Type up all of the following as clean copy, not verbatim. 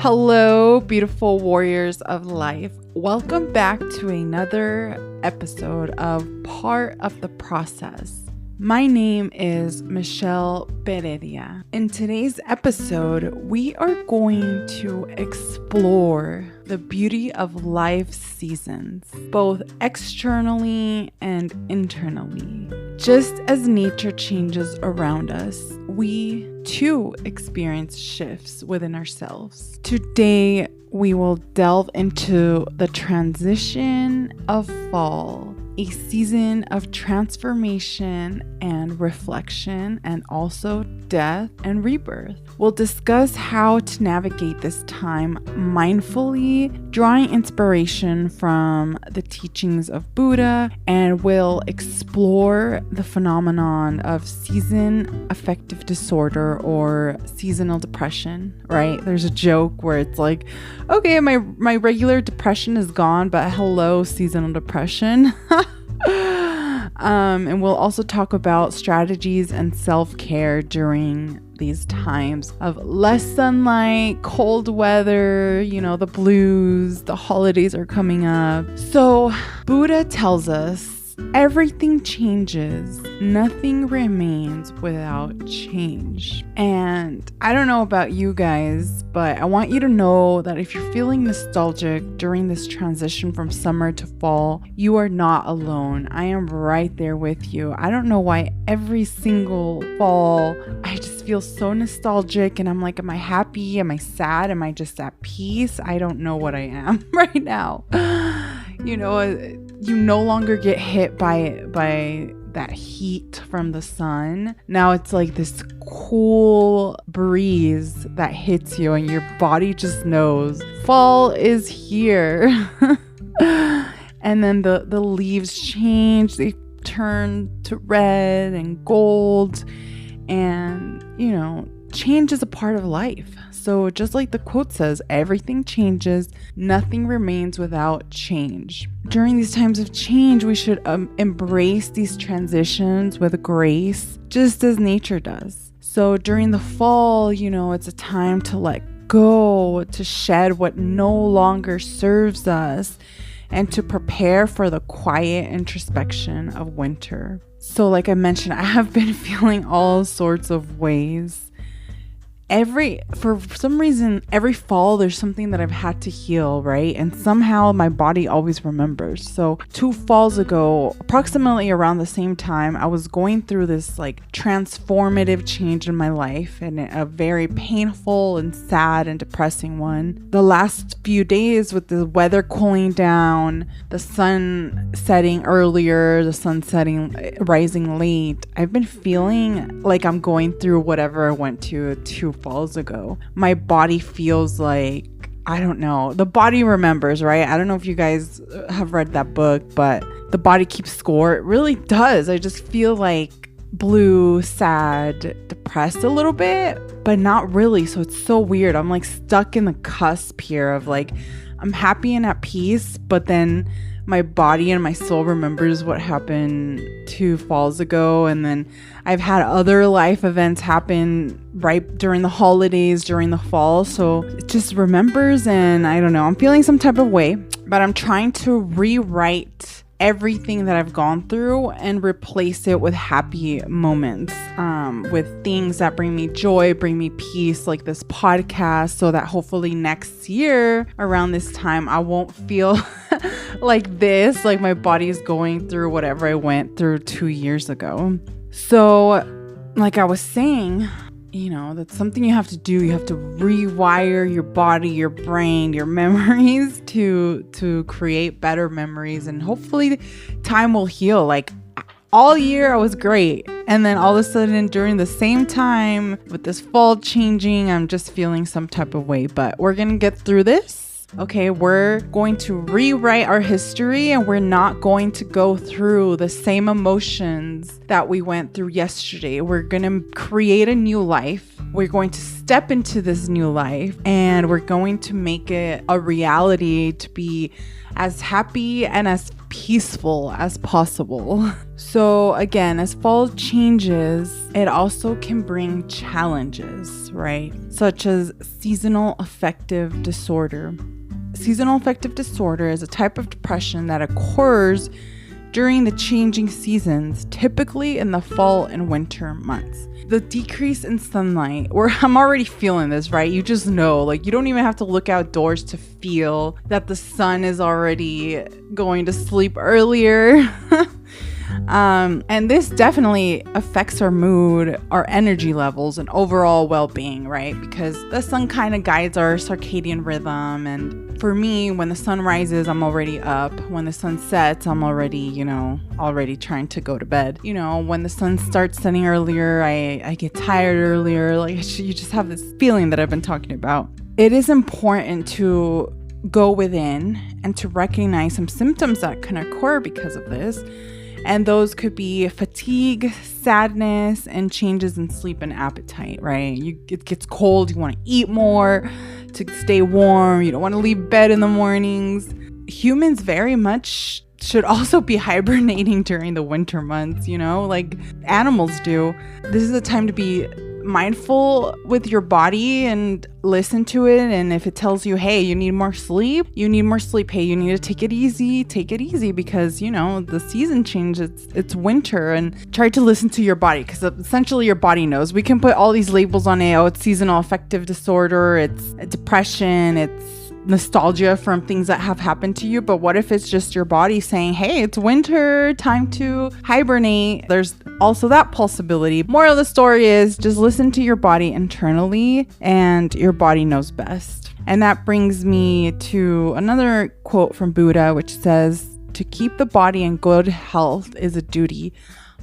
Hello, beautiful warriors of life. Welcome back to another episode of Part of the Process. My name is Michelle Peredia. In today's episode, we are going to explore the beauty of life seasons, both externally and internally. Just as nature changes around us, we too experience shifts within ourselves. Today, we will delve into the transition of fall, a season of transformation and reflection, and also death and rebirth. We'll discuss how to navigate this time mindfully, drawing inspiration from the teachings of Buddha, and we'll explore the phenomenon of seasonal affective disorder or seasonal depression, right? There's a joke where it's like, okay, my regular depression is gone, but hello, seasonal depression. And we'll also talk about strategies and self-care during these times of less sunlight, cold weather, the blues, the holidays are coming up. So Buddha tells us everything changes, nothing remains without change. And I don't know about you guys, but I want you to know that if you're feeling nostalgic during this transition from summer to fall, you are not alone. I am right there with you. I don't know why every single fall I just feel so nostalgic and I'm like, am I happy? Am I sad? Am I just at peace? I don't know what I am right now. You no longer get hit by that heat from the sun. Now it's like this cool breeze that hits you and your body just knows fall is here. And then the leaves change. They turn to red and gold. And, change is a part of life. So just like the quote says, everything changes, nothing remains without change. During these times of change, we should embrace these transitions with grace, just as nature does. So during the fall, it's a time to let go, to shed what no longer serves us, and to prepare for the quiet introspection of winter. So like I mentioned, I have been feeling all sorts of ways. For some reason, every fall, there's something that I've had to heal, right? And somehow my body always remembers. So 2 falls ago, approximately around the same time, I was going through this transformative change in my life, and a very painful and sad and depressing one. The last few days with the weather cooling down, the sun setting earlier, the sun rising late, I've been feeling like I'm going through whatever I went to 2 falls ago. My body feels like, I don't know, the body remembers, right? I don't know if you guys have read that book, but The Body Keeps Score. It really does. I just feel like blue, sad, depressed a little bit, but not really. So it's so weird. I'm stuck in the cusp here of I'm happy and at peace, but then my body and my soul remembers what happened 2 falls ago. And then I've had other life events happen right during the holidays, during the fall. So it just remembers, and I don't know, I'm feeling some type of way, but I'm trying to rewrite everything that I've gone through and replace it with happy moments, with things that bring me joy, bring me peace, like this podcast, so that hopefully next year around this time I won't feel like this, like my body is going through whatever I went through 2 years ago. So like I was saying, that's something you have to do. You have to rewire your body, your brain, your memories to create better memories, and hopefully time will heal. All year I was great, and then all of a sudden during the same time with this fall changing, I'm just feeling some type of way, but we're gonna get through this. Okay, we're going to rewrite our history, and we're not going to go through the same emotions that we went through yesterday. We're going to create a new life. We're going to step into this new life, and we're going to make it a reality to be as happy and as peaceful as possible. So again, as fall changes, it also can bring challenges, right? Such as seasonal affective disorder. Seasonal affective disorder is a type of depression that occurs during the changing seasons, typically in the fall and winter months. The decrease in sunlight, I'm already feeling this, right? You just know, like, you don't even have to look outdoors to feel that the sun is already going to sleep earlier. And this definitely affects our mood, our energy levels, and overall well-being, right? Because the sun kind of guides our circadian rhythm. And for me, when the sun rises, I'm already up. When the sun sets, I'm already trying to go to bed. When the sun starts setting earlier, I get tired earlier. Like, you just have this feeling that I've been talking about. It is important to go within and to recognize some symptoms that can occur because of this. And those could be fatigue, sadness, and changes in sleep and appetite, right? It gets cold, you want to eat more to stay warm, you don't want to leave bed in the mornings. Humans very much should also be hibernating during the winter months, like animals do. This is a time to be mindful with your body and listen to it. And if it tells you, hey, you need more sleep. Hey, you need to take it easy because, the season changes. It's winter, and try to listen to your body, because essentially your body knows. We can put all these labels on it. Oh, it's seasonal affective disorder. It's depression. It's nostalgia from things that have happened to you. But what if it's just your body saying, hey, it's winter, time to hibernate? There's also that possibility. Moral of the story is just listen to your body internally, and your body knows best. And that brings me to another quote from Buddha, which says, to keep the body in good health is a duty.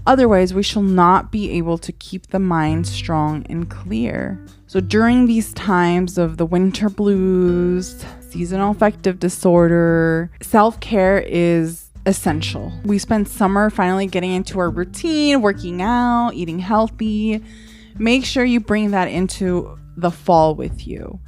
Otherwise, we shall not be able to keep the mind strong and clear. So during these times of the winter blues, seasonal affective disorder, self-care is essential. We spend summer finally getting into our routine, working out, eating healthy. Make sure you bring that into the fall with you.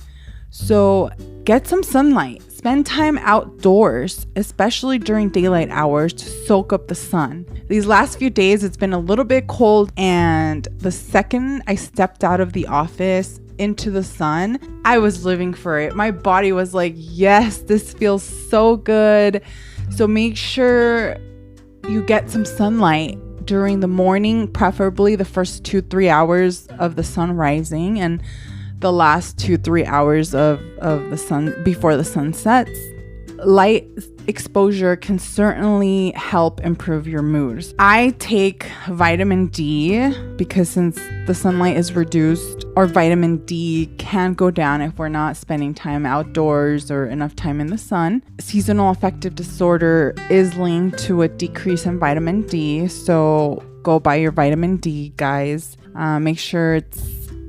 So get some sunlight. Spend time outdoors, especially during daylight hours, to soak up the sun. These last few days, it's been a little bit cold, and the second I stepped out of the office into the sun, I was living for it. My body was like, yes, this feels so good. So make sure you get some sunlight during the morning, preferably the first 2-3 hours of the sun rising, and the last 2-3 hours of the sun before the sun sets. Light exposure can certainly help improve your moods. I take vitamin D because since the sunlight is reduced, our vitamin D can go down if we're not spending time outdoors or enough time in the sun. Seasonal affective disorder is linked to a decrease in vitamin D, so go buy your vitamin D, guys. Make sure it's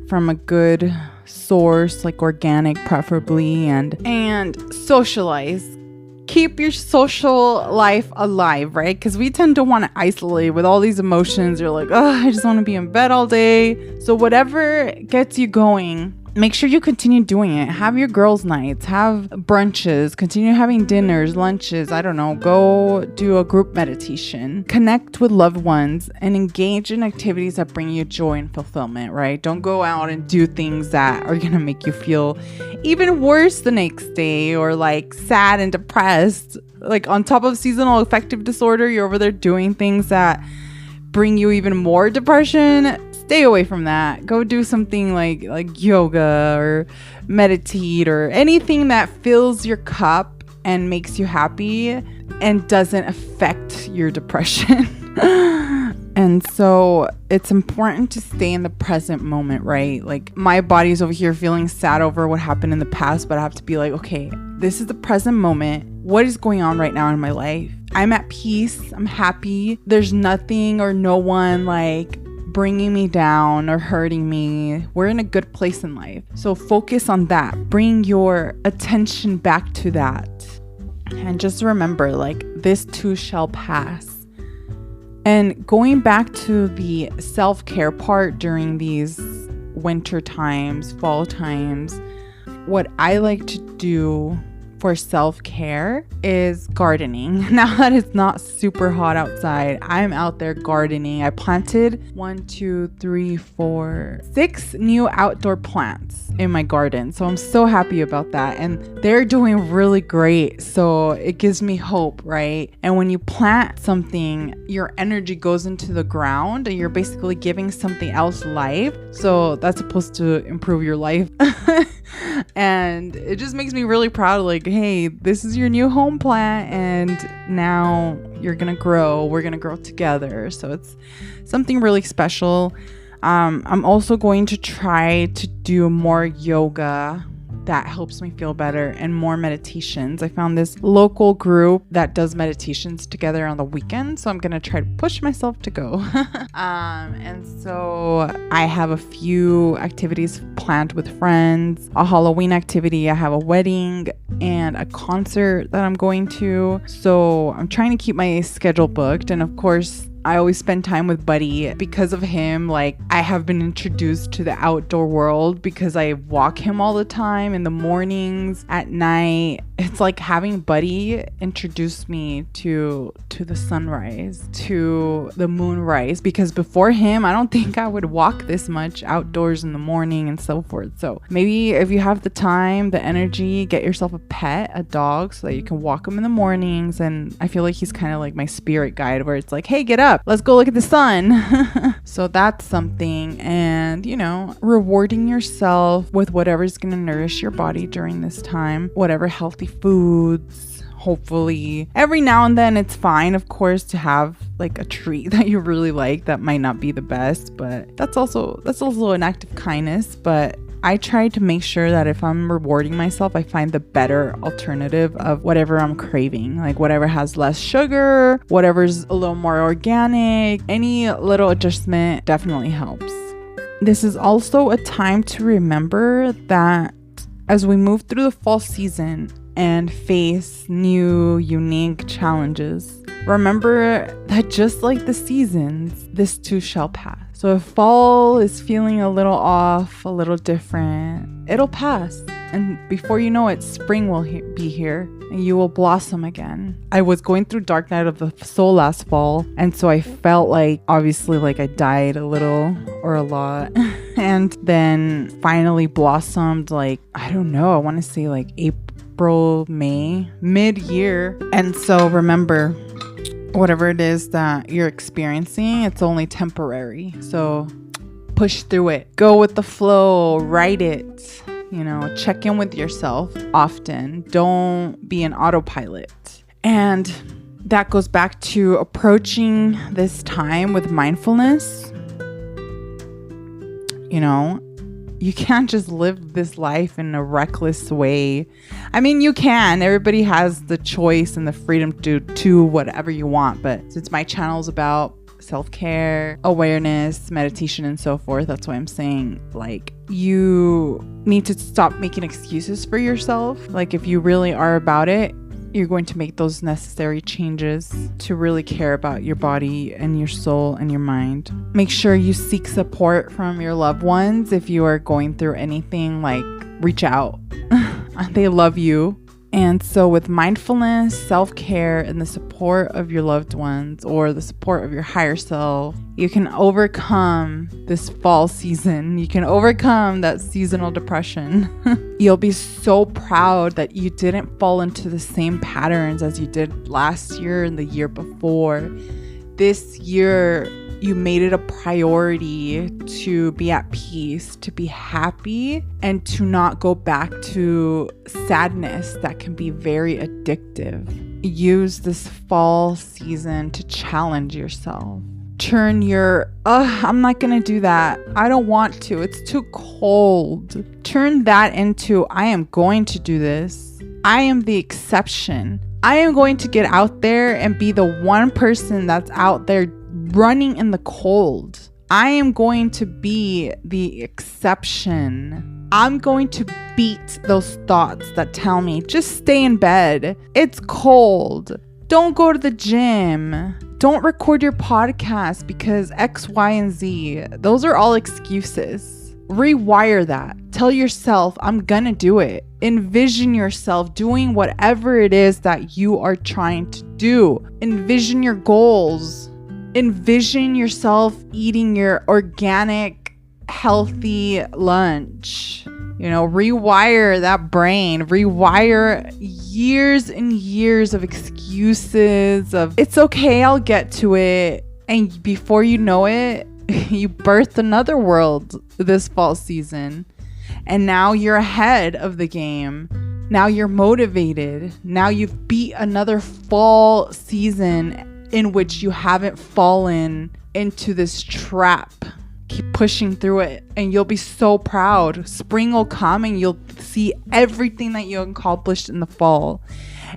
from a good source, like organic preferably, and socialize. Keep your social life alive, right? Because we tend to want to isolate with all these emotions. You're like, oh, I just want to be in bed all day. So whatever gets you going, make sure you continue doing it. Have your girls' nights, have brunches, continue having dinners, lunches. I don't know, go do a group meditation, connect with loved ones, and engage in activities that bring you joy and fulfillment, right? Don't go out and do things that are going to make you feel even worse the next day, or like sad and depressed. Like on top of seasonal affective disorder, you're over there doing things that bring you even more depression. Stay away from that. Go do something like yoga or meditate or anything that fills your cup and makes you happy and doesn't affect your depression. And so it's important to stay in the present moment, right? Like my body's over here feeling sad over what happened in the past, but I have to be like, okay, this is the present moment. What is going on right now in my life? I'm at peace. I'm happy. There's nothing or no one like bringing me down or hurting me. We're in a good place in life. So focus on that. Bring your attention back to that. And just remember, like, this too shall pass. And going back to the self-care part during these winter times, fall times, what I like to do for self-care is gardening. Now that it's not super hot outside, I'm out there gardening. I planted 6 new outdoor plants in my garden. So I'm so happy about that. And they're doing really great. So it gives me hope, right? And when you plant something, your energy goes into the ground and you're basically giving something else life. So that's supposed to improve your life. And it just makes me really proud. Like, hey, this is your new home plant and now you're gonna grow. We're gonna grow together. So it's something really special. I'm also going to try to do more yoga. That helps me feel better, and more meditations. I found this local group that does meditations together on the weekend, so I'm gonna try to push myself to go. And so I have a few activities planned with friends, a Halloween activity, I have a wedding and a concert that I'm going to. So I'm trying to keep my schedule booked, and of course I always spend time with Buddy. Because of him, like, I have been introduced to the outdoor world because I walk him all the time in the mornings, at night. It's like having Buddy introduce me to the sunrise, to the moonrise, because before him, I don't think I would walk this much outdoors in the morning and so forth. So maybe if you have the time, the energy, get yourself a pet, a dog, so that you can walk him in the mornings. And I feel like he's kind of like my spirit guide, where it's like, hey, get up, let's go look at the sun. So that's something. And, you know, rewarding yourself with whatever's going to nourish your body during this time, whatever healthy foods. Hopefully every now and then it's fine, of course, to have like a treat that you really like that might not be the best, but that's also an act of kindness. But I try to make sure that if I'm rewarding myself, I find the better alternative of whatever I'm craving, like whatever has less sugar, whatever's a little more organic. Any little adjustment definitely helps. This is also a time to remember that as we move through the fall season and face new, unique challenges, remember that just like the seasons, this too shall pass. So if fall is feeling a little off, a little different, it'll pass. And before you know it, spring will be here and you will blossom again. I was going through dark night of the soul last fall. And so I felt like, obviously, like I died a little or a lot. And then finally blossomed, like, I don't know, I want to say like April, May, mid-year. And so remember, whatever it is that you're experiencing, it's only temporary. So push through it. Go with the flow. Write it. You know, check in with yourself often. Don't be an autopilot. And that goes back to approaching this time with mindfulness. You know, you can't just live this life in a reckless way. I mean, you can. Everybody has the choice and the freedom to do whatever you want. But since my channel is about self-care, awareness, meditation, and so forth, that's why I'm saying, like, you need to stop making excuses for yourself. Like, if you really are about it, you're going to make those necessary changes to really care about your body and your soul and your mind. Make sure you seek support from your loved ones. If you are going through anything, like, reach out. They love you. And so with mindfulness, self-care, and the support of your loved ones or the support of your higher self, you can overcome this fall season. You can overcome that seasonal depression. You'll be so proud that you didn't fall into the same patterns as you did last year and the year before. This year, you made it a priority to be at peace, to be happy, and to not go back to sadness that can be very addictive. Use this fall season to challenge yourself. Turn your, I'm not gonna do that. I don't want to. It's too cold. Turn that into, I am going to do this. I am the exception. I am going to get out there and be the one person that's out there running in the cold. I am going to be the exception. I'm going to beat those thoughts that tell me, just stay in bed. It's cold. Don't go to the gym. Don't record your podcast because X, Y, and Z. Those are all excuses. rewire that. Tell yourself, I'm gonna do it. Envision yourself doing whatever it is that you are trying to do. Envision your goals. Envision yourself eating your organic, healthy lunch. Rewire that brain, rewire years and years of excuses of, it's okay, I'll get to it. And before you know it, you birthed another world this fall season. And now you're ahead of the game. Now you're motivated. Now you've beat another fall season in which you haven't fallen into this trap. Keep pushing through it and you'll be so proud. Spring will come and you'll see everything that you accomplished in the fall.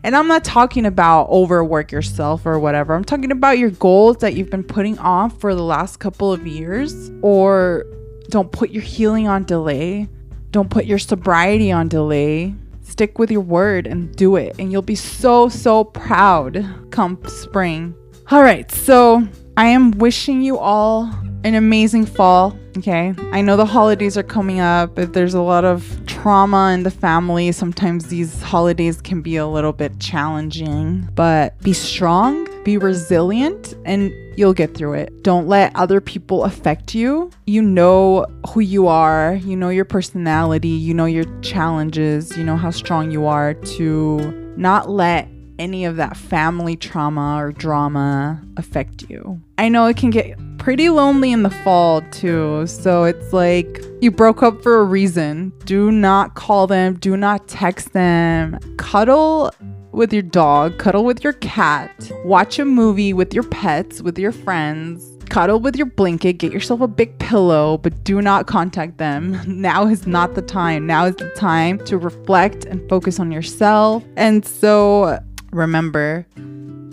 And I'm not talking about overwork yourself or whatever. I'm talking about your goals that you've been putting off for the last couple of years. Or don't put your healing on delay. Don't put your sobriety on delay. Stick with your word and do it. And you'll be so, so proud come spring. All right, so I am wishing you all an amazing fall. Okay, I know the holidays are coming up. If there's a lot of trauma in the family, sometimes these holidays can be a little bit challenging, but be strong, be resilient, and you'll get through it. Don't let other people affect you. You know who you are, you know your personality, you know your challenges, you know how strong you are to not let any of that family trauma or drama affect you. I know it can get pretty lonely in the fall too. So it's like you broke up for a reason. Do not call them. Do not text them. Cuddle with your dog. Cuddle with your cat. Watch a movie with your pets, with your friends. Cuddle with your blanket. Get yourself a big pillow, but do not contact them. Now is not the time. Now is the time to reflect and focus on yourself. And so remember,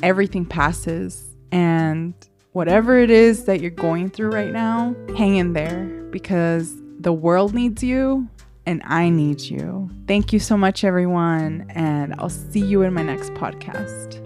everything passes, and whatever it is that you're going through right now, hang in there because the world needs you and I need you. Thank you so much, everyone, and I'll see you in my next podcast.